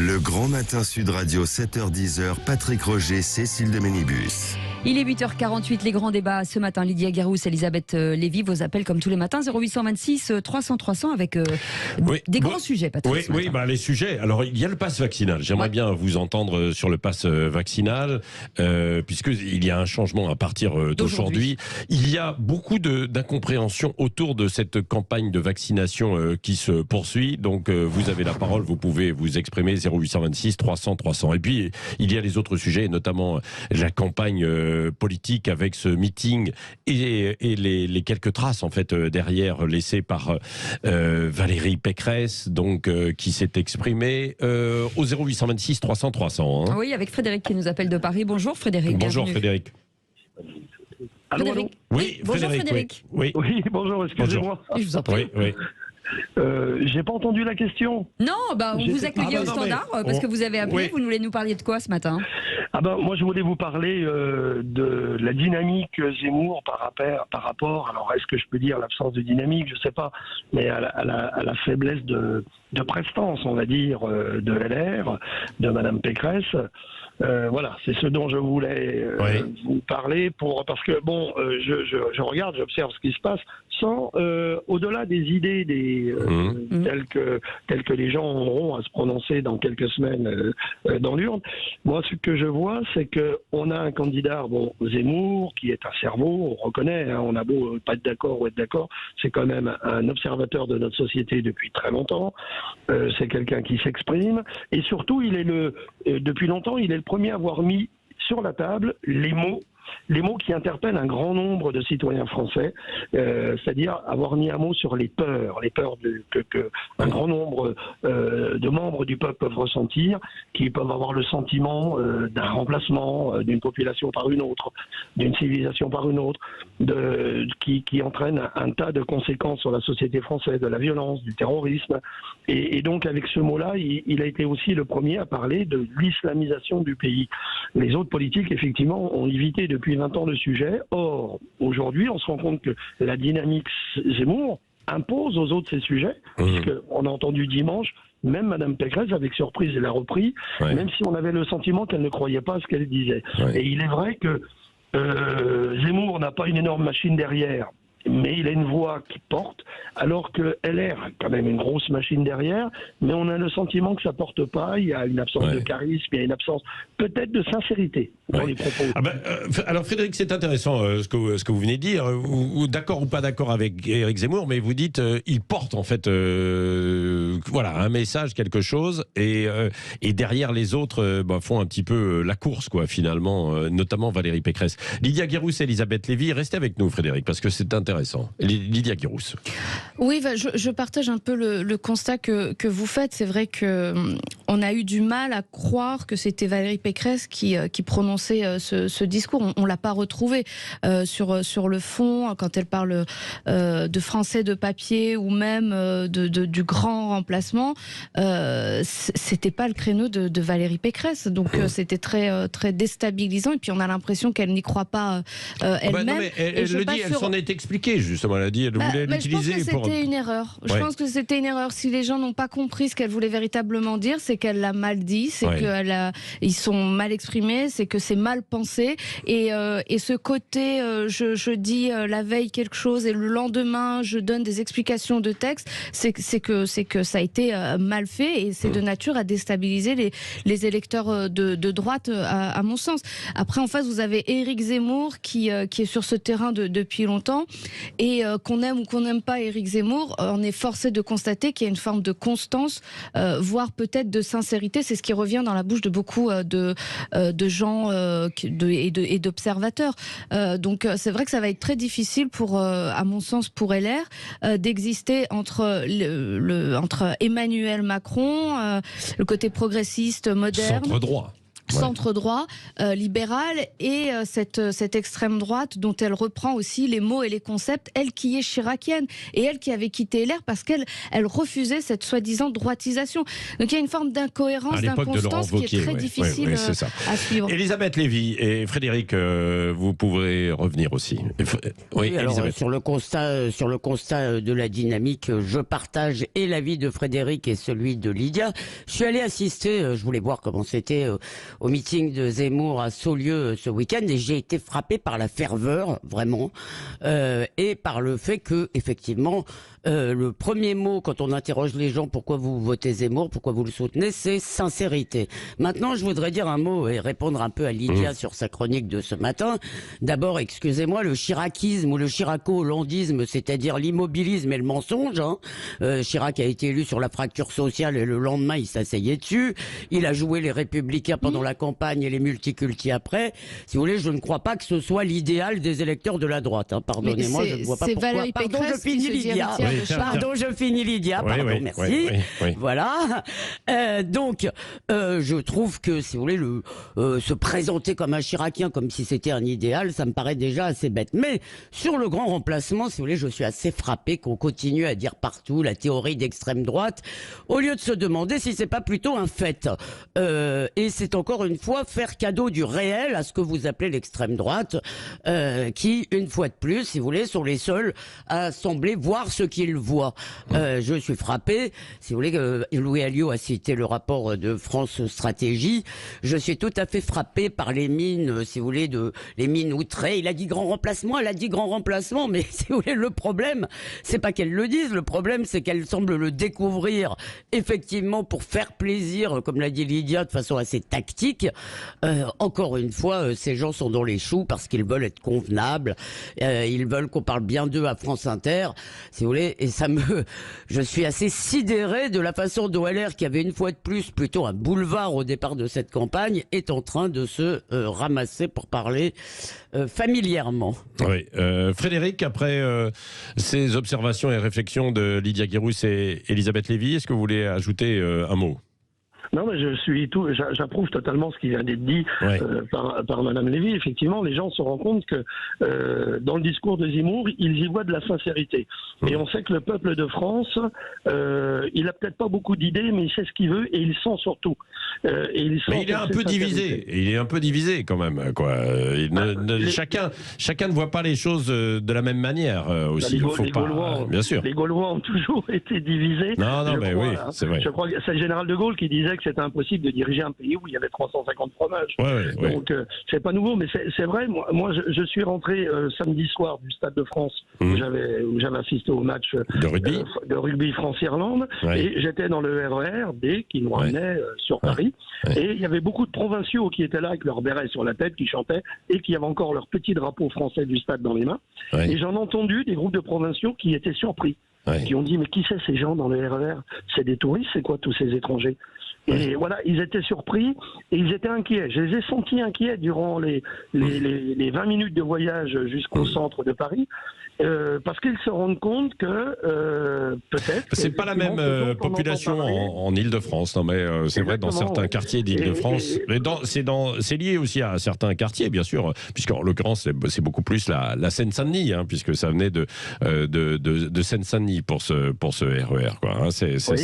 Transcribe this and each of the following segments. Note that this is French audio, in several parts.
Le Grand Matin Sud Radio, 7h-10h, Patrick Roger, Cécile de Ménibus. Il est 8h48, les grands débats ce matin. Lydia Guérousse, Elisabeth Lévy, vos appels comme tous les matins, 0826 300 300 avec des grands sujets, Patrick. Oui, les sujets. Alors, il y a le pass vaccinal. J'aimerais bien vous entendre sur le pass vaccinal, puisqu'il y a un changement à partir d'aujourd'hui. Il y a beaucoup d'incompréhension autour de cette campagne de vaccination qui se poursuit. Donc, vous avez la parole, vous pouvez vous exprimer, 0826 300 300. Et puis, il y a les autres sujets, notamment la campagne politique avec ce meeting et les quelques traces en fait derrière laissées par Valérie Pécresse, donc qui s'est exprimée au 0826 300 300. Hein. Oui, avec Frédéric qui nous appelle de Paris. Bonjour Frédéric. Bonjour bienvenue. Frédéric. Allô. Oui, bonjour Frédéric. Oui, bonjour, excusez-moi. Je vous en prie. Oui. J'ai pas entendu la question. Non, on vous accueillait au standard parce que vous avez appelé. Oui. Vous voulez nous parler de quoi ce matin? Moi je voulais vous parler de la dynamique Zemmour par rapport, alors est-ce que je peux dire l'absence de dynamique, je sais pas, mais à la faiblesse de prestance, on va dire, de LR, de Madame Pécresse. Voilà, c'est ce dont je voulais vous parler parce que je regarde, j'observe ce qui se passe sans au-delà des idées telles que les gens auront à se prononcer dans quelques semaines dans l'urne. Moi, ce que je vois, c'est que on a un candidat, Zemmour, qui est un cerveau, on reconnaît, on a beau pas être d'accord ou être d'accord, c'est quand même un observateur de notre société depuis très longtemps. C'est quelqu'un qui s'exprime et surtout, depuis longtemps, il est le premier à avoir mis sur la table les mots qui interpellent un grand nombre de citoyens français, c'est-à-dire avoir mis un mot sur les peurs que un grand nombre de membres du peuple peuvent ressentir, qui peuvent avoir le sentiment d'un remplacement d'une population par une autre, d'une civilisation par une autre, qui entraîne un tas de conséquences sur la société française, de la violence, du terrorisme. Et donc avec ce mot-là, il a été aussi le premier à parler de l'islamisation du pays. Les autres politiques, effectivement, ont évité depuis 20 ans le sujet. Or, aujourd'hui, on se rend compte que la dynamique Zemmour impose aux autres ces sujets, puisqu'on a entendu dimanche, même Mme Pécresse, avec surprise, elle a repris, même si on avait le sentiment qu'elle ne croyait pas à ce qu'elle disait. Et il est vrai que Zemmour n'a pas une énorme machine derrière, mais il a une voix qui porte, alors que LR a quand même une grosse machine derrière, mais on a le sentiment que ça porte pas, il y a une absence de charisme, il y a une absence peut-être de sincérité dans les propos. Alors Frédéric, c'est intéressant ce que vous venez de dire, d'accord ou pas d'accord avec Éric Zemmour, mais vous dites il porte en fait un message, quelque chose, et derrière les autres font un petit peu la course, quoi, finalement, notamment Valérie Pécresse. Lydia Guérousse et Elisabeth Lévy, restez avec nous Frédéric, parce que c'est intéressant. Lydia Guérousse. Oui, je partage un peu le constat que vous faites. C'est vrai qu'on a eu du mal à croire que c'était Valérie Pécresse qui prononçait ce discours. On ne l'a pas retrouvé sur le fond, quand elle parle de français de papier ou même du grand remplacement. C'était pas le créneau de Valérie Pécresse. Donc c'était très, très déstabilisant. Et puis on a l'impression qu'elle n'y croit pas elle-même. Elle le dit, elle s'en est expliquée. Justement, elle a dit, elle voulait l'utiliser. Je pense que c'était une erreur. Je pense que c'était une erreur. Si les gens n'ont pas compris ce qu'elle voulait véritablement dire, c'est qu'elle l'a mal dit, c'est qu'ils sont mal exprimés, c'est que c'est mal pensé. Et ce côté, je dis la veille quelque chose et le lendemain, je donne des explications de texte, c'est que ça a été mal fait et c'est de nature à déstabiliser les électeurs de droite, à mon sens. Après, en face, vous avez Éric Zemmour qui est sur ce terrain depuis longtemps. Et qu'on aime ou qu'on n'aime pas Éric Zemmour, on est forcé de constater qu'il y a une forme de constance, voire peut-être de sincérité. C'est ce qui revient dans la bouche de beaucoup de gens et d'observateurs. Donc c'est vrai que ça va être très difficile à mon sens, pour LR, d'exister entre Emmanuel Macron, le côté progressiste, moderne. Centre droit. centre-droit, libéral, et cette extrême droite dont elle reprend aussi les mots et les concepts, elle qui est chiracienne, et elle qui avait quitté LR parce qu'elle refusait cette soi-disant droitisation. Donc il y a une forme d'incohérence, d'inconstance qui est très difficile à suivre. Elisabeth Lévy et Frédéric, vous pourrez revenir aussi. Oui, alors sur le constat de la dynamique, je partage et l'avis de Frédéric et celui de Lydia. Je suis allé assister, je voulais voir comment c'était au meeting de Zemmour à Saulieu ce week-end, et j'ai été frappé par la ferveur, vraiment, et par le fait que, effectivement, le premier mot quand on interroge les gens pourquoi vous votez Zemmour, pourquoi vous le soutenez, c'est sincérité. Maintenant, je voudrais dire un mot et répondre un peu à Lydia sur sa chronique de ce matin. D'abord, excusez-moi, le chiracisme ou le chiraco-hollandisme, c'est-à-dire l'immobilisme et le mensonge. Chirac a été élu sur la fracture sociale et le lendemain, il s'asseyait dessus. Il a joué les Républicains pendant la campagne et les multiculti après. Si vous voulez, je ne crois pas que ce soit l'idéal des électeurs de la droite. Pardonnez-moi, je ne vois pas pourquoi. Pardon, je finis, Lydia. Pardon, je finis, Lydia. Pardon, merci. Oui. Voilà. Donc, je trouve que, si vous voulez, se présenter comme un chiracien, comme si c'était un idéal, ça me paraît déjà assez bête. Mais sur le grand remplacement, si vous voulez, je suis assez frappé qu'on continue à dire partout la théorie d'extrême droite, au lieu de se demander si c'est pas plutôt un fait. Et c'est encore une fois faire cadeau du réel à ce que vous appelez l'extrême droite, qui, une fois de plus, si vous voulez, sont les seuls à sembler voir ce qu'ils voient. Je suis frappé, si vous voulez, Louis Alliot a cité le rapport de France Stratégie. Je suis tout à fait frappé par les mines, si vous voulez, les mines outrées. Il a dit grand remplacement, elle a dit grand remplacement, mais si vous voulez, le problème, c'est pas qu'elle le dise, le problème, c'est qu'elle semble le découvrir, effectivement, pour faire plaisir, comme l'a dit Lydia, de façon assez tactique. Encore une fois, ces gens sont dans les choux parce qu'ils veulent être convenables, ils veulent qu'on parle bien d'eux à France Inter, si vous voulez, et je suis assez sidéré de la façon dont LR, qui avait une fois de plus plutôt un boulevard au départ de cette campagne, est en train de se ramasser, pour parler familièrement. Oui. Frédéric, après ces observations et réflexions de Lydia Guérousse et Elisabeth Lévy, est-ce que vous voulez ajouter un mot ? Non, mais j'approuve totalement ce qui vient d'être dit par Madame Lévy. Effectivement, les gens se rendent compte que dans le discours de Zemmour, ils y voient de la sincérité. Et on sait que le peuple de France, il a peut-être pas beaucoup d'idées, mais il sait ce qu'il veut et il sent surtout. Mais il est un peu divisé. Il est un peu divisé quand même, quoi. Chacun ne voit pas les choses de la même manière aussi. Bien sûr. Les Gaulois ont toujours été divisés. Non, mais oui, c'est vrai. Je crois que c'est le général de Gaulle qui disait que c'était impossible de diriger un pays où il y avait 350 fromages. Donc c'est pas nouveau, mais c'est vrai. Moi, je suis rentré samedi soir du Stade de France où j'avais assisté au match de rugby France-Irlande, et j'étais dans le RER D qui nous ramenait sur Paris, et il y avait beaucoup de provinciaux qui étaient là avec leur béret sur la tête, qui chantaient et qui avaient encore leur petit drapeau français du stade dans les mains. Et j'en ai entendu des groupes de provinciaux qui étaient surpris, qui ont dit mais qui c'est ces gens dans le RER? C'est des touristes, c'est quoi tous ces étrangers? Et voilà, ils étaient surpris et ils étaient inquiets. Je les ai sentis inquiets durant les 20 minutes de voyage jusqu'au centre de Paris, parce qu'ils se rendent compte que peut-être... C'est pas la même population en Île-de-France, non mais c'est vrai, dans certains quartiers d'Île-de-France. C'est lié aussi à certains quartiers, bien sûr, puisqu'en l'occurrence, c'est beaucoup plus la Seine-Saint-Denis, puisque ça venait de Seine-Saint-Denis pour ce RER, quoi. C'est ça.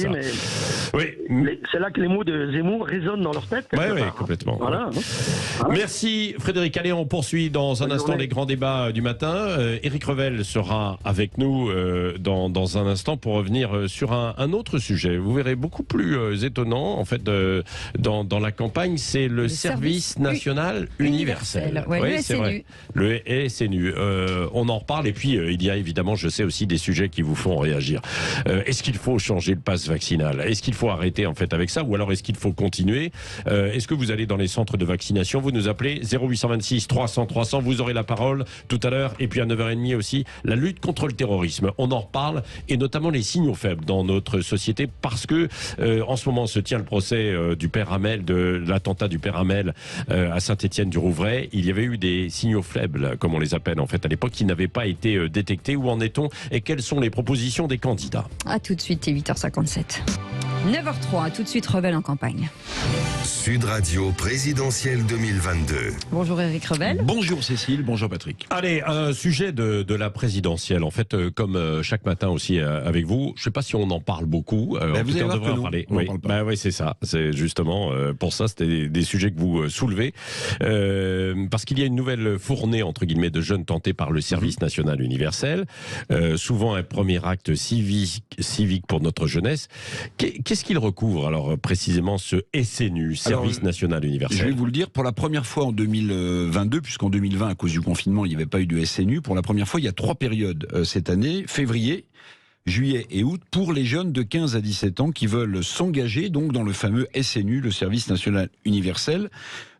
Mais c'est là que les mots de Zemmour résonnent dans leur tête. Oui, complètement. Voilà. Merci Frédéric. Allez, on poursuit dans un instant les grands débats du matin. Éric Revel sera avec nous dans un instant pour revenir sur un autre sujet. Vous verrez beaucoup plus étonnant, en fait, dans la campagne, c'est le service national universel. Oui, c'est vrai. Le SNU. On en reparle, et puis il y a évidemment, je sais aussi, des sujets qui vous font réagir. Est-ce qu'il faut changer le pass vaccinal? Est-ce qu'il faut arrêter en fait avec ça, ou alors est-ce qu'il faut continuer? Est-ce que vous allez dans les centres de vaccination? Vous nous appelez 0826 300 300, vous aurez la parole tout à l'heure, et puis à 9h30 aussi, la lutte contre le terrorisme. On en reparle, et notamment les signaux faibles dans notre société, parce que en ce moment se tient le procès du père Hamel, de l'attentat du père Hamel à Saint-Étienne-du-Rouvray. Il y avait eu des signaux faibles, comme on les appelle en fait à l'époque, qui n'avaient pas été détectés. Où en est-on et quelles sont les propositions des candidats? À tout de suite, 8h57. 9h03, tout de suite Revel en campagne. Sud Radio présidentielle 2022. Bonjour Éric Revel. Bonjour Cécile, bonjour Patrick. Allez, un sujet de la présidentielle. En fait, comme chaque matin aussi avec vous, je ne sais pas si on en parle beaucoup. Vous allez voir que non, on en parle pas. Oui, c'est ça. C'est justement pour ça, c'était des sujets que vous soulevez. Parce qu'il y a une nouvelle fournée, entre guillemets, de jeunes tentés par le service national universel. Souvent un premier acte civique pour notre jeunesse. Qu'est-ce qu'il recouvre alors précisément ce SNU, Service National Universel? Je vais vous le dire, pour la première fois en 2022, puisqu'en 2020, à cause du confinement, il n'y avait pas eu de SNU, pour la première fois, il y a 3 périodes cette année, février, juillet et août, pour les jeunes de 15 à 17 ans qui veulent s'engager donc dans le fameux SNU, le Service National Universel,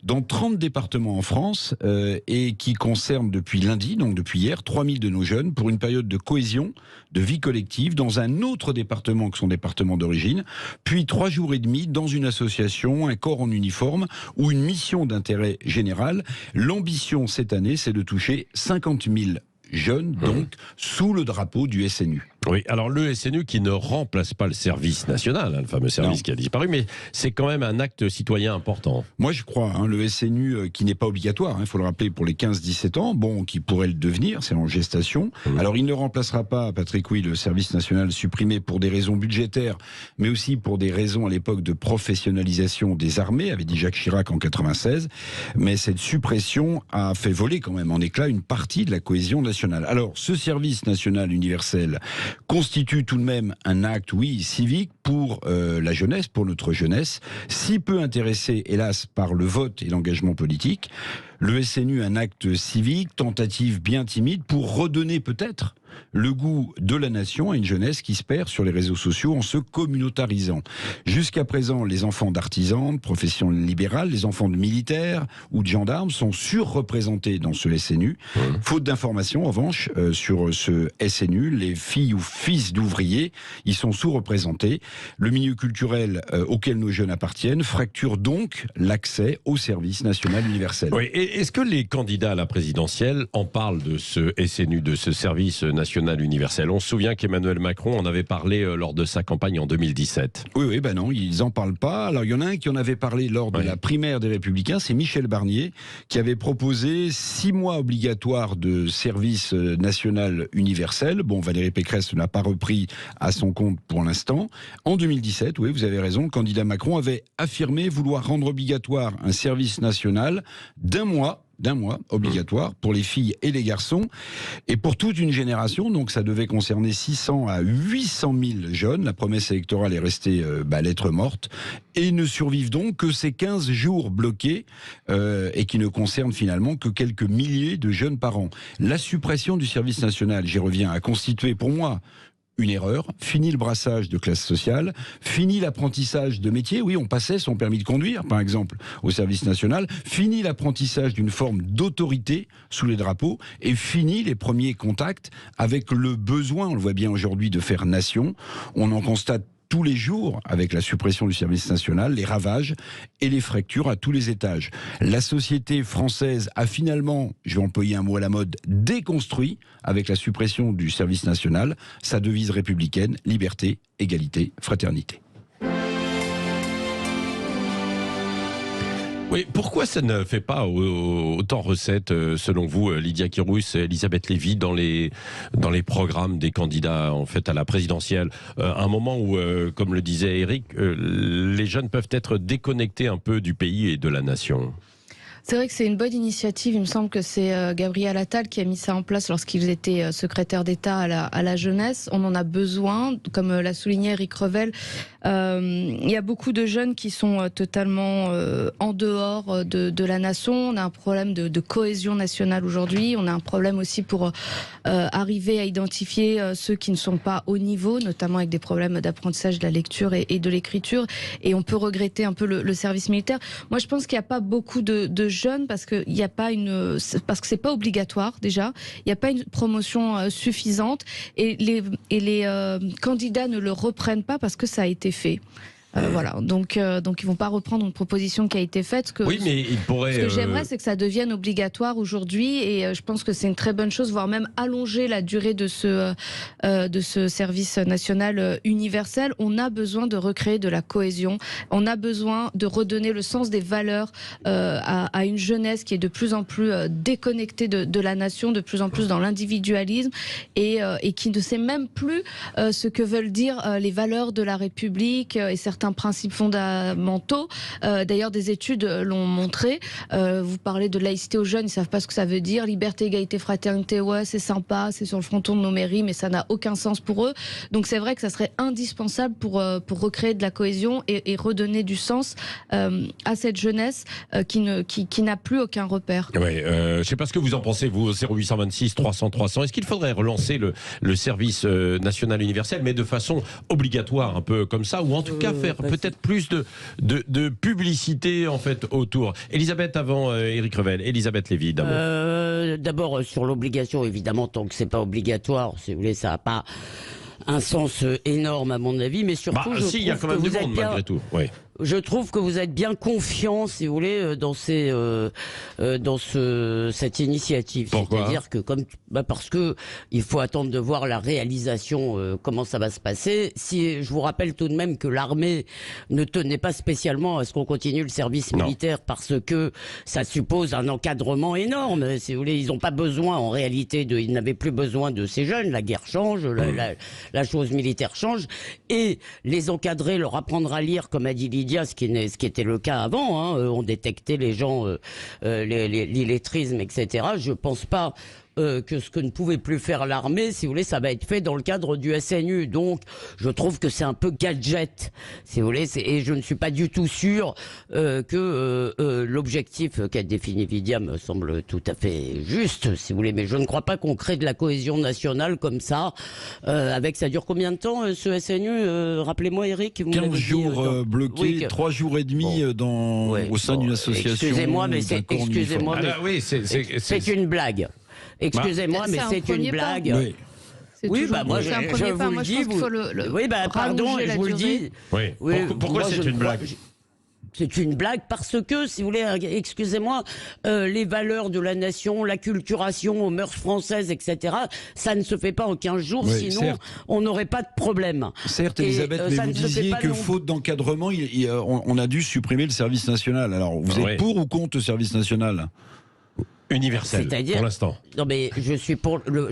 dans 30 départements en France et qui concerne depuis lundi, donc depuis hier, 3000 de nos jeunes pour une période de cohésion, de vie collective dans un autre département que son département d'origine, puis 3 jours et demi dans une association, un corps en uniforme ou une mission d'intérêt général. L'ambition cette année, c'est de toucher 50 000 jeunes, donc sous le drapeau du SNU. Oui, alors le SNU qui ne remplace pas le service national, le fameux service qui a disparu, mais c'est quand même un acte citoyen important. Moi je crois, le SNU qui n'est pas obligatoire, il faut le rappeler pour les 15-17 ans, bon, qui pourrait le devenir, c'est en gestation. Alors il ne remplacera pas, Patrick, oui, le service national supprimé pour des raisons budgétaires, mais aussi pour des raisons à l'époque de professionnalisation des armées, avait dit Jacques Chirac en 96, mais cette suppression a fait voler quand même en éclats une partie de la cohésion nationale. Alors ce service national universel constitue tout de même un acte, oui, civique pour la jeunesse, pour notre jeunesse, si peu intéressée, hélas, par le vote et l'engagement politique. Le SNU, un acte civique, tentative bien timide pour redonner peut-être le goût de la nation à une jeunesse qui se perd sur les réseaux sociaux en se communautarisant. Jusqu'à présent, les enfants d'artisans, de professions libérales, les enfants de militaires ou de gendarmes sont surreprésentés dans ce SNU. Faute d'informations, en revanche, sur ce SNU, les filles ou fils d'ouvriers, ils sont sous-représentés. Le milieu culturel auquel nos jeunes appartiennent fracture donc l'accès au service national universel. Oui, et est-ce que les candidats à la présidentielle en parlent de ce SNU, de ce service national universel? On se souvient qu'Emmanuel Macron en avait parlé lors de sa campagne en 2017. Oui, ben non, ils n'en parlent pas. Alors il y en a un qui en avait parlé lors de la primaire des Républicains, c'est Michel Barnier, qui avait proposé 6 mois obligatoires de service national universel. Bon, Valérie Pécresse ne l'a pas repris à son compte pour l'instant. En 2017, oui, vous avez raison, le candidat Macron avait affirmé vouloir rendre obligatoire un service national d'un mois obligatoire pour les filles et les garçons et pour toute une génération. Donc ça devait concerner 600 à 800 000 jeunes. La promesse électorale est restée lettre morte et ne survivent donc que ces 15 jours bloqués et qui ne concernent finalement que quelques milliers de jeunes par an. La suppression du service national, j'y reviens, a constitué pour moi une erreur. Fini le brassage de classe sociale, fini l'apprentissage de métier. Oui, on passait son permis de conduire, par exemple, au service national. Fini l'apprentissage d'une forme d'autorité sous les drapeaux. Et fini les premiers contacts avec le besoin, on le voit bien aujourd'hui, de faire nation. On en constate tous les jours, avec la suppression du service national, les ravages et les fractures à tous les étages. La société française a finalement, je vais employer un mot à la mode, déconstruit, avec la suppression du service national, sa devise républicaine, liberté, égalité, fraternité. Oui, pourquoi ça ne fait pas autant recette, selon vous, Lydia Kirous, Elisabeth Lévy, dans les programmes des candidats en fait, à la présidentielle? Un moment où, comme le disait Eric, les jeunes peuvent être déconnectés un peu du pays et de la nation. C'est vrai que c'est une bonne initiative. Il me semble que c'est Gabriel Attal qui a mis ça en place lorsqu'il était secrétaire d'État à la jeunesse. On en a besoin, comme l'a souligné Éric Revel. Il y a beaucoup de jeunes qui sont totalement en dehors de la nation. On a un problème de cohésion nationale aujourd'hui. On a un problème aussi pour arriver à identifier ceux qui ne sont pas au niveau, notamment avec des problèmes d'apprentissage de la lecture et de l'écriture. Et on peut regretter un peu le service militaire. Moi, je pense qu'il n'y a pas beaucoup de jeunes parce que c'est pas obligatoire déjà. Il n'y a pas une promotion suffisante et les candidats ne le reprennent pas parce que ça a été fait. Voilà. Donc ils vont pas reprendre une proposition qui a été faite. Oui, mais ils pourraient. Ce que j'aimerais, c'est que ça devienne obligatoire aujourd'hui, et je pense que c'est une très bonne chose, voire même allonger la durée de ce service national universel. On a besoin de recréer de la cohésion. On a besoin de redonner le sens des valeurs à une jeunesse qui est de plus en plus déconnectée de la nation, de plus en plus dans l'individualisme, et qui ne sait même plus ce que veulent dire les valeurs de la République et certains principes fondamentaux. D'ailleurs, des études l'ont montré. Vous parlez de laïcité aux jeunes, ils savent pas ce que ça veut dire. Liberté, égalité, fraternité, ouais, c'est sympa, c'est sur le fronton de nos mairies, mais ça n'a aucun sens pour eux. Donc c'est vrai que ça serait indispensable pour recréer de la cohésion et redonner du sens à cette jeunesse qui n'a plus aucun repère. Oui, je ne sais pas ce que vous en pensez, vous, 0826 300 300. Est-ce qu'il faudrait relancer le service national universel, mais de façon obligatoire, un peu comme ça, ou en tout cas faire peut-être plus de publicité en fait autour. Elisabeth, avant Éric Revel, Elisabeth Lévy, d'abord. D'abord, sur l'obligation, évidemment, tant que c'est pas obligatoire, si vous voulez, ça n'a pas un sens énorme à mon avis, mais surtout, il y a quand même du monde malgré tout. Oui. Je trouve que vous êtes bien confiant, si vous voulez, dans cette initiative. Pourquoi ? C'est-à-dire que parce que il faut attendre de voir la réalisation, comment ça va se passer. Si je vous rappelle tout de même que l'armée ne tenait pas spécialement à ce qu'on continue le service militaire parce que ça suppose un encadrement énorme. Si vous voulez, ils n'ont pas besoin, en réalité, ils n'avaient plus besoin de ces jeunes. La guerre change, la chose militaire change, et les encadrer, leur apprendre à lire, comme a dit Lydia, ce qui était le cas avant, hein. On détectait les gens, l'illettrisme, etc. Je pense pas que ce que ne pouvait plus faire l'armée, si vous voulez, ça va être fait dans le cadre du SNU. Donc, je trouve que c'est un peu gadget, si vous voulez, et je ne suis pas du tout sûr que l'objectif qu'a défini Lydia me semble tout à fait juste, si vous voulez, mais je ne crois pas qu'on crée de la cohésion nationale comme ça, ça dure combien de temps, ce SNU rappelez-moi, Eric. 15 jours bloqués, 3 jours et demi au sein d'une association. Excusez-moi, mais c'est une blague. Excusez-moi, mais c'est une blague. Oui. Oui, moi, je vous le dis. Oui, pardon, je vous le dis. Oui. Pourquoi c'est une blague ? C'est une blague parce que, si vous voulez, excusez-moi, les valeurs de la nation, l'acculturation aux mœurs françaises, etc., ça ne se fait pas en 15 jours, sinon certes. On n'aurait pas de problème. Certes, Elisabeth, mais vous disiez que faute d'encadrement, on a dû supprimer le service national. Alors, vous êtes pour ou contre le service national ? Universel, pour l'instant. Non, mais je suis pour le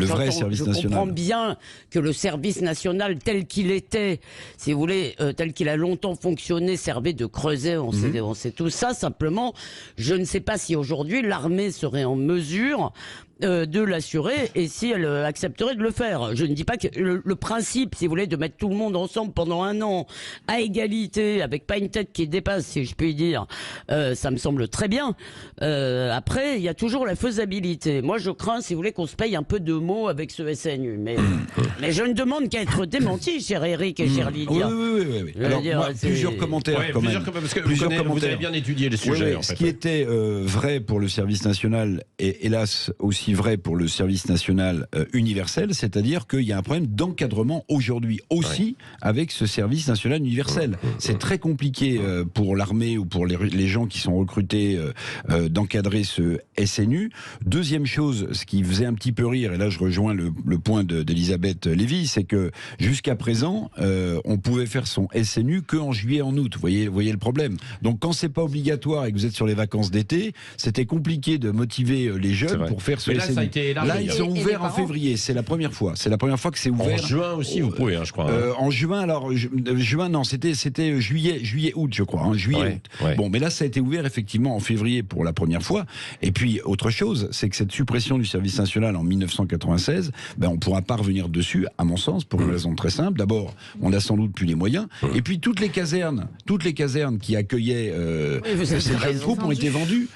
vrai service national. Je comprends bien que le service national tel qu'il était, si vous voulez, tel qu'il a longtemps fonctionné, servait de creuset, on sait tout ça. Simplement, je ne sais pas si aujourd'hui l'armée serait en mesure de l'assurer et si elle accepterait de le faire. Je ne dis pas que le principe, si vous voulez, de mettre tout le monde ensemble pendant un an à égalité, avec pas une tête qui dépasse, si je puis dire, ça me semble très bien. Après, il y a toujours la faisabilité. Moi, je crains, si vous voulez, qu'on se paye un peu de mots avec ce SNU. Mais je ne demande qu'à être démenti, cher Eric et cher Lydia. Oui. Alors, plusieurs commentaires quand même. Parce que vous avez bien étudié le sujet. Ce qui était vrai pour le service national est hélas aussi vrai pour le service national universel, c'est-à-dire qu'il y a un problème d'encadrement aujourd'hui aussi avec ce service national universel. C'est très compliqué pour l'armée ou pour les gens qui sont recrutés d'encadrer ce SNU. Deuxième chose, ce qui faisait un petit peu rire, et là je rejoins le point d'Elisabeth Lévy, c'est que jusqu'à présent, on pouvait faire son SNU qu'en juillet, en août. Vous voyez le problème. Donc quand c'est pas obligatoire et que vous êtes sur les vacances d'été, c'était compliqué de motiver les jeunes pour faire ce là, ça a été élargi. Là, ils sont ouverts en février. C'est la première fois. C'est la première fois que c'est ouvert. En juin aussi, vous pouvez, je crois. En juin, alors juin, non, c'était juillet-août, je crois. Juillet-août. Ouais. Bon, mais là, ça a été ouvert effectivement en février pour la première fois. Et puis, autre chose, c'est que cette suppression du service national en 1996, on ne pourra pas revenir dessus, à mon sens, pour une raison très simple. D'abord, on n'a sans doute plus les moyens. Et puis, toutes les casernes qui accueillaient ces jeunes troupes ont été vendues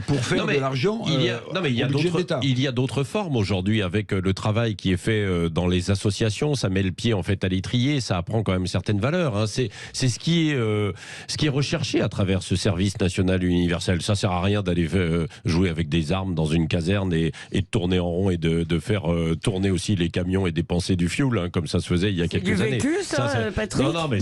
pour faire de l'argent. Il y a d'autres. il y a d'autres formes aujourd'hui avec le travail qui est fait dans les associations. Ça met le pied en fait à l'étrier, ça apprend quand même certaines valeurs. Hein. C'est ce qui est recherché à travers ce service national universel. Ça sert à rien d'aller jouer avec des armes dans une caserne et de tourner en rond et de faire tourner aussi les camions et dépenser du fioul, hein, comme ça se faisait il y a quelques années. C'est du vécu, ça, Patrick ? Non, mais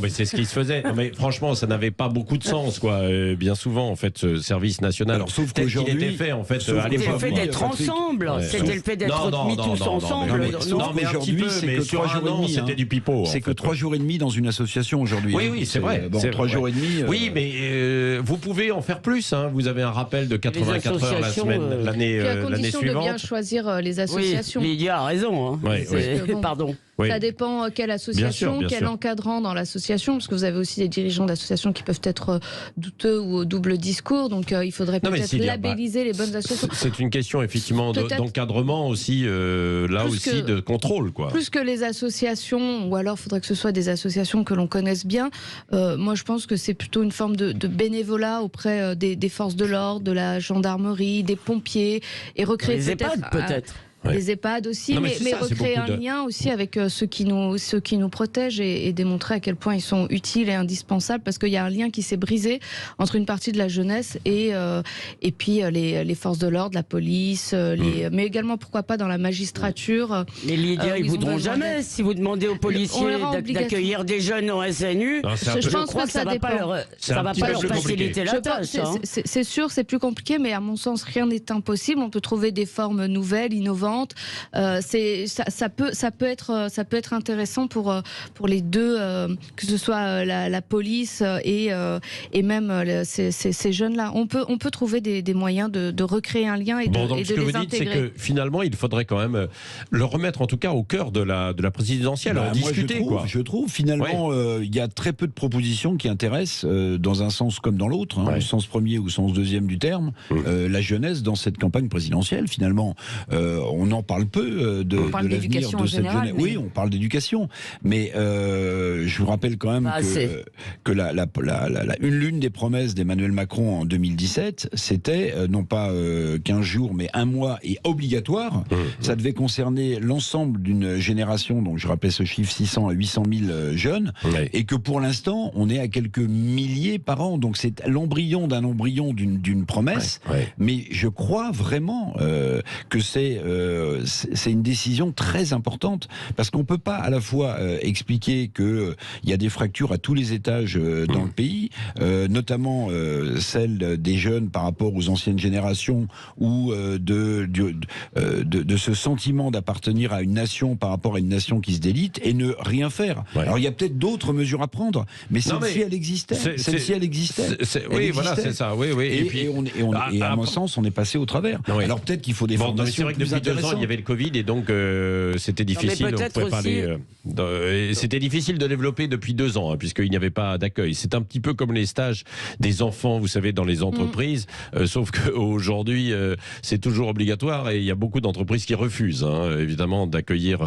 c'est ce qui se faisait. Non, mais franchement, ça n'avait pas beaucoup de sens, quoi. Bien souvent, en fait, ce service national. Alors, sauf tel qu'il qu'aujourd'hui, était fait, en fait, sauf à C'était le l'époque. fait d'être ensemble. Ouais. C'était le fait d'être mis tous ensemble. Non, mais un petit peu, mais sur un an, c'était du pipeau. C'est que 3 jours et demi dans une association aujourd'hui. Oui, c'est vrai. Bon, 3 jours et demi. Oui, mais vous pouvez en faire plus. Hein. Vous avez un rappel de 84 heures la semaine, l'année à condition de bien suivante. choisir les associations. Oui, Lydia a raison. Hein. Bon, Pardon. Oui. Ça dépend quelle association, Bien quel sûr. encadrant dans l'association, parce que vous avez aussi des dirigeants d'associations qui peuvent être douteux ou au double discours, donc il faudrait peut-être labelliser les bonnes associations. C'est une question effectivement d'encadrement aussi, de contrôle, quoi. Plus que les associations, ou alors il faudrait que ce soit des associations que l'on connaisse bien. Moi, je pense que c'est plutôt une forme de bénévolat auprès des forces de l'ordre, de la gendarmerie, des pompiers, et recréer les EHPAD peut-être. Les EHPAD aussi, Non, mais recréer un lien aussi avec ceux qui nous protègent et démontrer à quel point ils sont utiles et indispensables, parce qu'il y a un lien qui s'est brisé entre une partie de la jeunesse et puis les forces de l'ordre, la police, mais également pourquoi pas dans la magistrature. Mais Lydia, ils voudront jamais, si vous demandez aux policiers d'accueillir des jeunes en SNU, je pense que ça va pas leur faciliter la tâche. C'est sûr, c'est plus compliqué, mais à mon sens, rien n'est impossible. On peut trouver des formes nouvelles, innovantes. Ça peut être intéressant pour les deux, que ce soit la police et même ces jeunes-là. On peut trouver des moyens de recréer un lien et de donc, les ce que vous dites, intégrer. c'est que finalement, il faudrait quand même le remettre en tout cas au cœur de la présidentielle, en discuter. Je trouve finalement, il y a très peu de propositions qui intéressent dans un sens comme dans l'autre, au sens premier ou sens deuxième du terme, la jeunesse dans cette campagne présidentielle. Finalement, on en parle peu de l'avenir de cette jeunesse. Mais... Oui, on parle d'éducation, mais je vous rappelle quand même que l'une des promesses d'Emmanuel Macron en 2017, c'était non pas 15 jours, mais 1 mois et obligatoire. Ça devait concerner l'ensemble d'une génération, donc je rappelle ce chiffre, 600 à 800 000 jeunes, et que pour l'instant, on est à quelques milliers par an. Donc c'est l'embryon d'un embryon d'une promesse, mais je crois vraiment que c'est une décision très importante, parce qu'on ne peut pas à la fois expliquer qu'il y a des fractures à tous les étages dans le pays, notamment celle des jeunes par rapport aux anciennes générations, ou de ce sentiment d'appartenir à une nation par rapport à une nation qui se délite, et ne rien faire. Alors il y a peut-être d'autres mesures à prendre, mais celle-ci elle existait. Oui, voilà, c'est ça. Et à mon sens, on est passé au travers. Alors peut-être qu'il faut des formations. C'est vrai que depuis 2 ans, il y avait le Covid, et donc c'était difficile. C'était difficile de développer depuis 2 ans, puisqu'il n'y avait pas d'accueil. C'est un petit peu comme les stages des enfants, vous savez, dans les entreprises, sauf qu'aujourd'hui, c'est toujours obligatoire, et il y a beaucoup d'entreprises qui refusent, évidemment, d'accueillir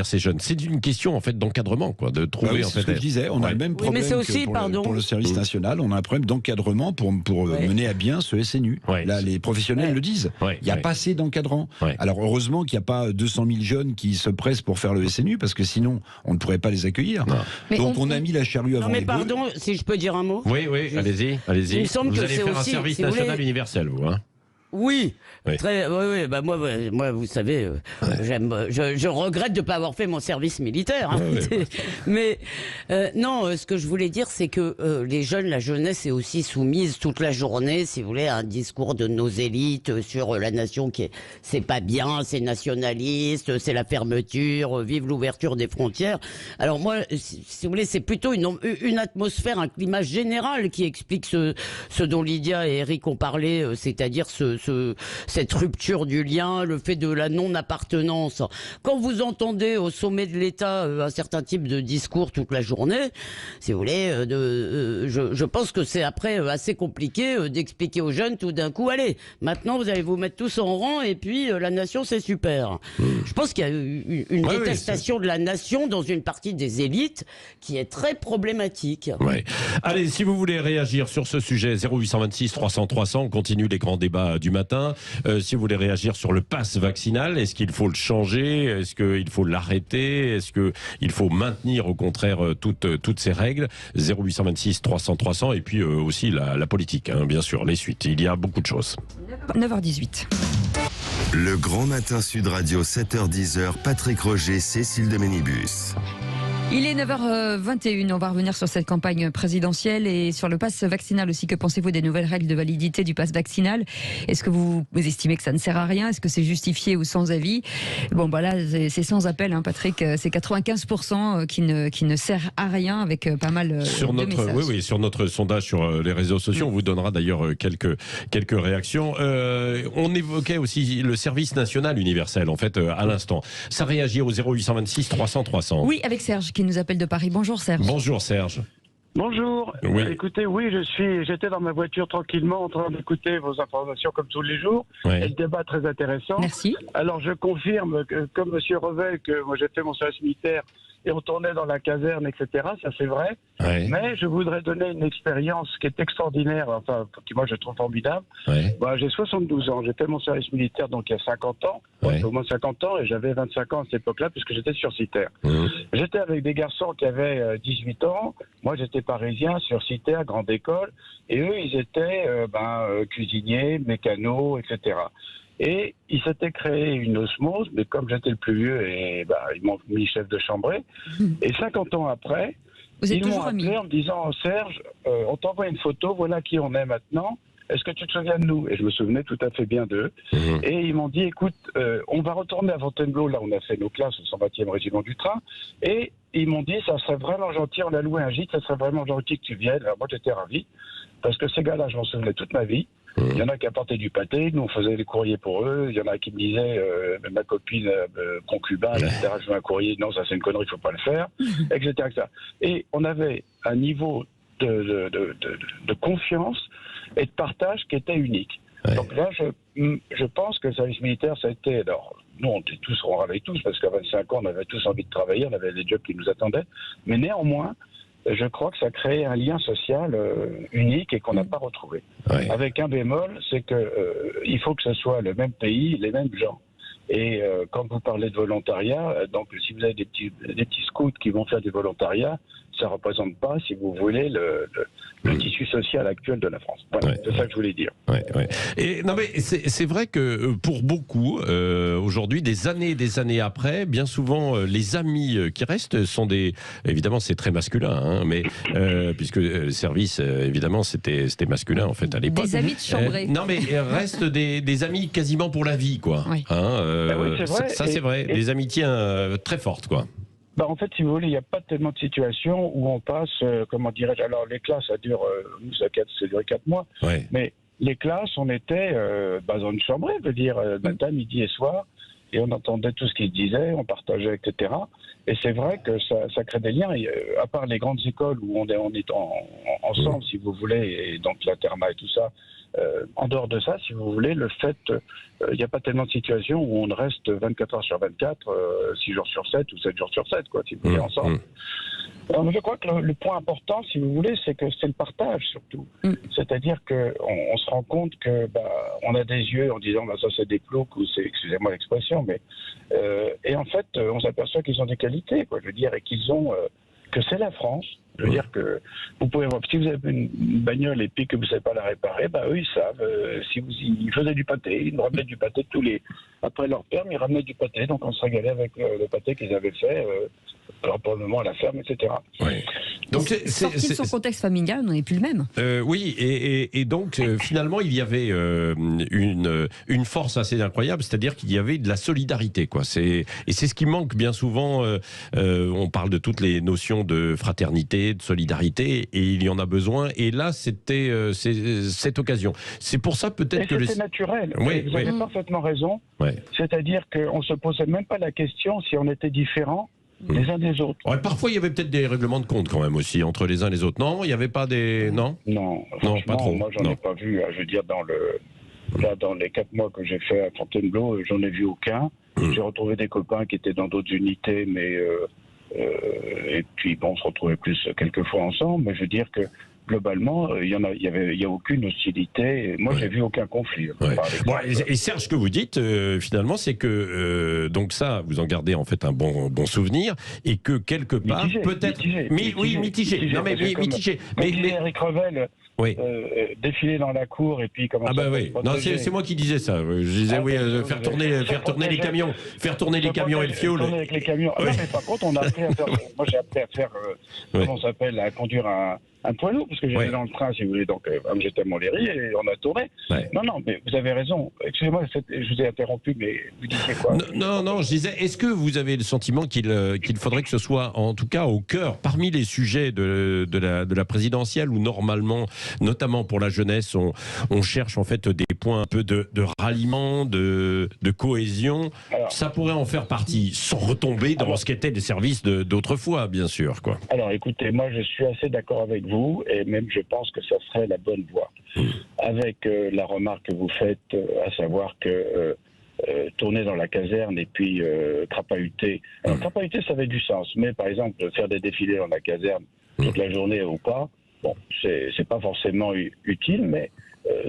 ces jeunes. C'est une question en fait d'encadrement, quoi, de trouver. C'est ce que je disais. On a le même problème pour le service national. On a un problème d'encadrement pour mener à bien ce SNU. Là, les professionnels le disent. Il n'y a pas assez d'encadrant. Alors heureusement qu'il n'y a pas 200 000 jeunes qui se pressent pour faire le SNU, parce que sinon on ne pourrait pas les accueillir. Donc on a mis la charrue avant les bœufs. Pardon, si je peux dire un mot. Oui, allez-y. Il me semble vous que allez faire un service national universel, vous, hein? Oui. Bah moi, vous savez, je regrette de ne pas avoir fait mon service militaire. Hein. Mais non, ce que je voulais dire, c'est que les jeunes, la jeunesse est aussi soumise toute la journée, si vous voulez, à un discours de nos élites sur la nation c'est pas bien, c'est nationaliste, c'est la fermeture, vive l'ouverture des frontières. Alors moi, si vous voulez, c'est plutôt une atmosphère, un climat général qui explique ce dont Lydia et Eric ont parlé, c'est-à-dire cette rupture du lien, le fait de la non-appartenance. Quand vous entendez au sommet de l'État un certain type de discours toute la journée, si vous voulez, je pense que c'est après assez compliqué d'expliquer aux jeunes tout d'un coup, allez, maintenant vous allez vous mettre tous en rang et puis la nation c'est super. Je pense qu'il y a une détestation de la nation dans une partie des élites qui est très problématique. Allez, si vous voulez réagir sur ce sujet, 0826 300 300, on continue les grands débats du matin. matin. Si vous voulez réagir sur le pass vaccinal, est-ce qu'il faut le changer? Est-ce qu'il faut l'arrêter? Est-ce qu'il faut maintenir au contraire toutes ces règles? 0826 300 300 et puis aussi la politique, hein, bien sûr, les suites. Il y a beaucoup de choses. 9h18. Le Grand Matin Sud Radio, 7h-10h, Patrick Roger, Cécile de Ménibus. Il est 9h21, on va revenir sur cette campagne présidentielle et sur le pass vaccinal aussi. Que pensez-vous des nouvelles règles de validité du pass vaccinal? Est-ce que vous estimez que ça ne sert à rien? Est-ce que c'est justifié ou sans avis? Bon, bah là, c'est sans appel, hein, Patrick. C'est 95% qui ne sert à rien, avec pas mal sur de notre, messages. Oui, sur notre sondage sur les réseaux sociaux, on vous donnera d'ailleurs quelques réactions. On évoquait aussi le service national universel, en fait, à l'instant. Ça réagit au 0826 300 300. Oui, avec Serge qui nous appelle de Paris. Bonjour Serge. Bonjour Serge. Bonjour. Oui. Écoutez, oui, j'étais dans ma voiture tranquillement en train d'écouter vos informations comme tous les jours. Ouais. Et le débat très intéressant. Merci. Alors, je confirme que, comme Monsieur Revel, que moi j'ai fait mon service militaire et on tournait dans la caserne, etc. Ça, c'est vrai. Ouais. Mais je voudrais donner une expérience qui est extraordinaire, enfin, qui moi je trouve formidable. Ouais. Bah, j'ai 72 ans. J'ai fait mon service militaire donc il y a 50 ans. Ouais. Au moins 50 ans, et j'avais 25 ans à cette époque-là puisque j'étais sursitaire. Mmh. J'étais avec des garçons qui avaient 18 ans. Moi, j'étais parisien, sursitaire, grande école. Et eux, ils étaient cuisiniers, mécanos, etc. Et il s'était créé une osmose, mais comme j'étais le plus vieux, et ils m'ont mis chef de chambrée. Et 50 ans après, Vous êtes ils m'ont toujours amis. appelé en me disant « Serge, on t'envoie une photo, voilà qui on est maintenant. Est-ce que tu te souviens de nous ?» Et je me souvenais tout à fait bien d'eux. Mmh. Et ils m'ont dit « Écoute, on va retourner à Fontainebleau, là on a fait nos classes au 120e régiment du train. » Et ils m'ont dit « Ça serait vraiment gentil, on a loué un gîte, ça serait vraiment gentil que tu viennes. » Alors moi j'étais ravi, parce que ces gars-là, je m'en souvenais toute ma vie. Il y en a qui apportaient du pâté, nous on faisait des courriers pour eux. Il y en a qui me disaient, ma copine concubine, etc. Je veux un courrier, non ça c'est une connerie, il faut pas le faire, etc., etc. Et on avait un niveau de confiance et de partage qui était unique. Ouais. Donc là, je pense que le service militaire, ça a été... Alors, nous, on était tous, on râlait tous, parce qu'à 25 ans, on avait tous envie de travailler, on avait des jobs qui nous attendaient. Mais néanmoins, je crois que ça crée un lien social unique et qu'on n'a pas retrouvé. Ouais. Avec un bémol, c'est que il faut que ce soit le même pays, les mêmes gens. Et quand vous parlez de volontariat, donc si vous avez des petits scouts qui vont faire du volontariat, ça ne représente pas, si vous voulez, le tissu social actuel de la France. Voilà, Ouais. c'est ça que je voulais dire. Ouais. Et non mais c'est vrai que pour beaucoup aujourd'hui, des années après, bien souvent les amis qui restent sont évidemment c'est très masculin, hein, mais puisque service évidemment c'était masculin en fait à l'époque. Des amis de chambrée. Non mais restent des amis quasiment pour la vie quoi. Oui. Oui, c'est vrai. Ça c'est vrai, des amitiés très fortes quoi. En fait, si vous voulez, il n'y a pas tellement de situations où on passe, comment dirais-je, alors les classes, ça dure, nous, ça durait 4 mois, Ouais. mais les classes, on était dans une chambrée, je veux dire, matin, midi et soir, et on entendait tout ce qu'ils disaient, on partageait, etc. Et c'est vrai que ça crée des liens, et, à part les grandes écoles où on est ensemble, si vous voulez, et donc l'internat et tout ça, en dehors de ça, si vous voulez, le fait, il n'y a pas tellement de situations où on reste 24 heures sur 24, 6 jours sur 7 ou 7 jours sur 7, quoi, si vous voulez, ensemble. Alors, je crois que le point important, si vous voulez, c'est que c'est le partage surtout. C'est-à-dire qu'on se rend compte que on a des yeux en disant ça c'est des ploucs ou c'est, excusez-moi l'expression, mais et en fait on s'aperçoit qu'ils ont des qualités, quoi, je veux dire, et qu'ils ont que c'est la France. Je veux dire que vous pouvez voir, si vous avez une bagnole et puis que vous ne savez pas la réparer, eux ils savent. Ils faisaient du pâté, ils nous ramenaient du pâté après leur ferme, ils ramenaient du pâté, donc on se régalait avec le pâté qu'ils avaient fait, probablement à la ferme, etc. Ouais. Donc sorti de son contexte familial, on n'est plus le même. Oui, et donc finalement il y avait une force assez incroyable, c'est-à-dire qu'il y avait de la solidarité, quoi. Et c'est ce qui manque bien souvent. On parle de toutes les notions de fraternité, de solidarité, et il y en a besoin. Et là, c'était cette occasion. C'est pour ça peut-être que c'était naturel. Oui, vous avez parfaitement raison. Ouais. C'est-à-dire qu'on se posait même pas la question si on était différents les uns des autres. Ouais, parfois, il y avait peut-être des règlements de compte quand même aussi entre les uns et les autres. Non, il n'y avait pas des... Non, Non, pas trop. Moi, j'en ai pas vu. Je veux dire, dans les 4 mois que j'ai fait à Fontainebleau, j'en ai vu aucun. J'ai retrouvé des copains qui étaient dans d'autres unités, mais et puis on se retrouvait plus quelques fois ensemble. Mais je veux dire que globalement, il y a aucune hostilité. Moi, j'ai vu aucun conflit. Ouais. Bon, et Serge, ce que vous dites, finalement, c'est que donc ça, vous en gardez en fait un bon souvenir, et que quelque part, peut-être, mitigé. Non mais mitigé. Mais Eric Revel. Oui. Défiler dans la cour et puis comment. Ah bah oui. Non, c'est moi qui disais ça. Je disais faire tourner les camions, et le fioul. Avec les camions. Non, mais par contre, on a appris à faire. Moi, j'ai appris à faire. Comment ça s'appelle, à conduire un poids lourd, parce que j'étais dans le train, si vous voulez, donc j'étais à Montlhéry et on a tourné. Ouais. Non, mais vous avez raison. Excusez-moi, je vous ai interrompu, mais vous disiez quoi? Non, je disais, est-ce que vous avez le sentiment qu'il faudrait que ce soit, en tout cas, au cœur, parmi les sujets de la présidentielle, où normalement, notamment pour la jeunesse, on cherche en fait des points un peu de ralliement, de cohésion. Alors, ça pourrait en faire partie, sans retomber dans ce qu'étaient les services d'autrefois, bien sûr, quoi. Alors, écoutez, moi, je suis assez d'accord avec vous, et même je pense que ça serait la bonne voie. Avec la remarque que vous faites, à savoir que tourner dans la caserne et puis crapahuter. Alors, crapahuter, ça avait du sens, mais par exemple, faire des défilés dans la caserne toute la journée ou pas, bon, c'est pas forcément utile, mais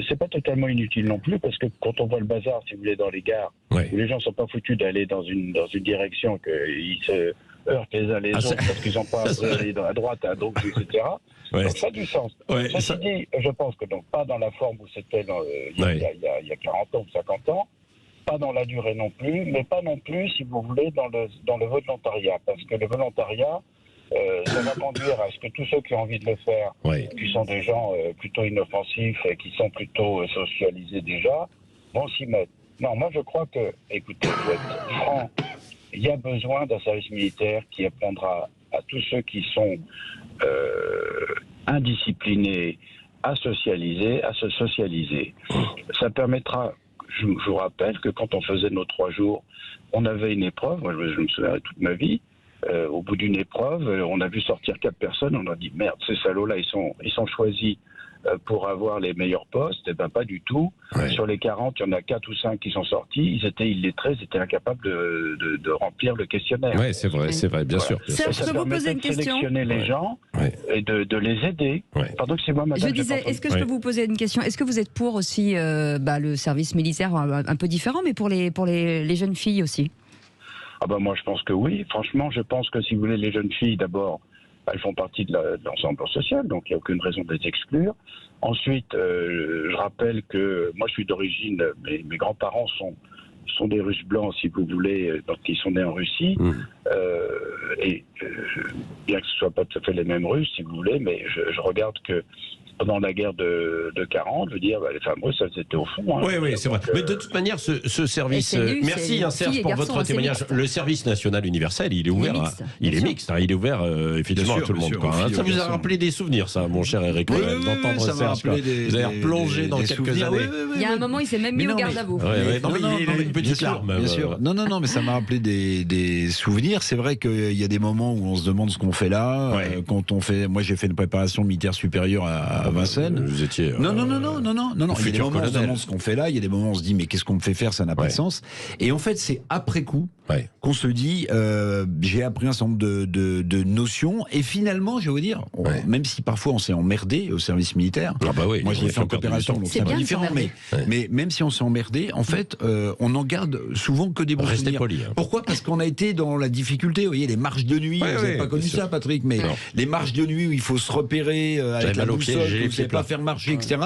c'est pas totalement inutile non plus, parce que quand on voit le bazar, si vous voulez, dans les gares, où les gens sont pas foutus d'aller dans une direction, qu'ils se heurtent les uns les autres parce qu'ils n'ont pas aller à droite, à droite, etc. Donc ça a du sens. Ceci dit, je pense que donc pas dans la forme où c'était il y a 40 ans ou 50 ans, pas dans la durée non plus, mais pas non plus, si vous voulez, dans le volontariat, parce que le volontariat, ça va conduire à ce que tous ceux qui ont envie de le faire, qui sont des gens plutôt inoffensifs et qui sont plutôt socialisés déjà, vont s'y mettre. Non, moi je crois que, écoutez, pour être franc, il y a besoin d'un service militaire qui apprendra à tous ceux qui sont indisciplinés à se socialiser. Ça permettra, je vous rappelle que quand on faisait nos 3 jours, on avait une épreuve, moi je me souviendrai toute ma vie. Au bout d'une épreuve, on a vu sortir 4 personnes, on a dit merde, ces salauds-là, ils sont choisis pour avoir les meilleurs postes. Eh ben pas du tout. Sur les 40, il y en a 4 ou 5 qui sont sortis, ils étaient illettrés, ils étaient incapables de remplir le questionnaire. Oui, c'est vrai, bien sûr. Serge, je peux vous poser une question? Sélectionner les gens et de les aider. Pardon, c'est moi, madame. Je disais, est-ce que je peux vous poser une question? Est-ce que vous êtes pour aussi le service militaire un peu différent, mais pour les jeunes filles aussi? Ah ben moi je pense que oui. Franchement, je pense que si vous voulez, les jeunes filles, d'abord, elles font partie de l'ensemble social, donc il n'y a aucune raison de les exclure. Ensuite, je rappelle que moi je suis d'origine, mes grands-parents sont des Russes blancs, si vous voulez, donc ils sont nés en Russie. Bien que ce ne soit pas tout à fait les mêmes Russes, si vous voulez, mais je regarde que pendant la guerre de 40, je veux dire, les femmes russes, elles étaient au fond. Oui, c'est vrai. Mais de toute manière, ce service... merci, Serge, pour votre témoignage. Le service national universel, il est ouvert. Il est mixte. Il est ouvert, effectivement, à tout le monde. Ça vous a rappelé des souvenirs, ça, mon cher Eric, d'entendre Serge. Vous avez replongé dans quelques années. Il y a un moment, il s'est même mis au garde à vous. Non, mais il a une petite larme. Bien sûr. Non, mais ça m'a rappelé des souvenirs. C'est vrai qu'il y a des moments où on se demande ce qu'on fait là. Quand on fait... Moi, j'ai fait une préparation militaire supérieure à Vincennes. Vous étiez... Non. Il y a des moments où on se demande ce qu'on fait là, il y a des moments où on se dit mais qu'est-ce qu'on me fait faire, ça n'a pas de sens. Et en fait, c'est après coup qu'on se dit j'ai appris un certain nombre de notions, et finalement, je vais vous dire, même si parfois on s'est emmerdé au service militaire, moi j'ai fait en coopération, donc c'est un peu différent, mais même si on s'est emmerdé, en fait, on en garde souvent que des bons souvenirs. Poli, Pourquoi? Parce qu'on a été dans la difficulté, vous voyez, les marches de nuit, vous n'avez pas connu ça, Patrick, mais les marches de nuit où il faut se repérer avec la boussole, vous ne savez pas faire marcher, etc.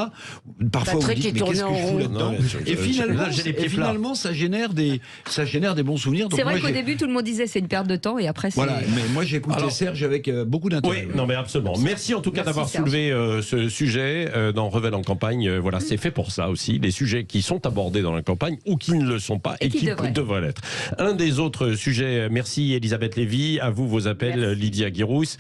Parfois, Patrick, vous dites, mais qu'est-ce que je fous là-dedans? Et finalement, ça génère des bons souvenirs. C'est vrai qu'au début, tout le monde disait c'est une perte de temps, et après, c'est... Voilà, mais moi j'ai écouté Serge avec beaucoup d'intérêt. Oui, non mais absolument. Merci en tout cas d'avoir soulevé ce sujet dans Revel en campagne. Voilà, c'est fait pour ça aussi. Les sujets qui sont abordés dans la campagne ou qui ne le sont pas et qui devraient l'être. Un des autres sujets, merci Elisabeth Lévy, à vous vos appels, Lydia Guirousse.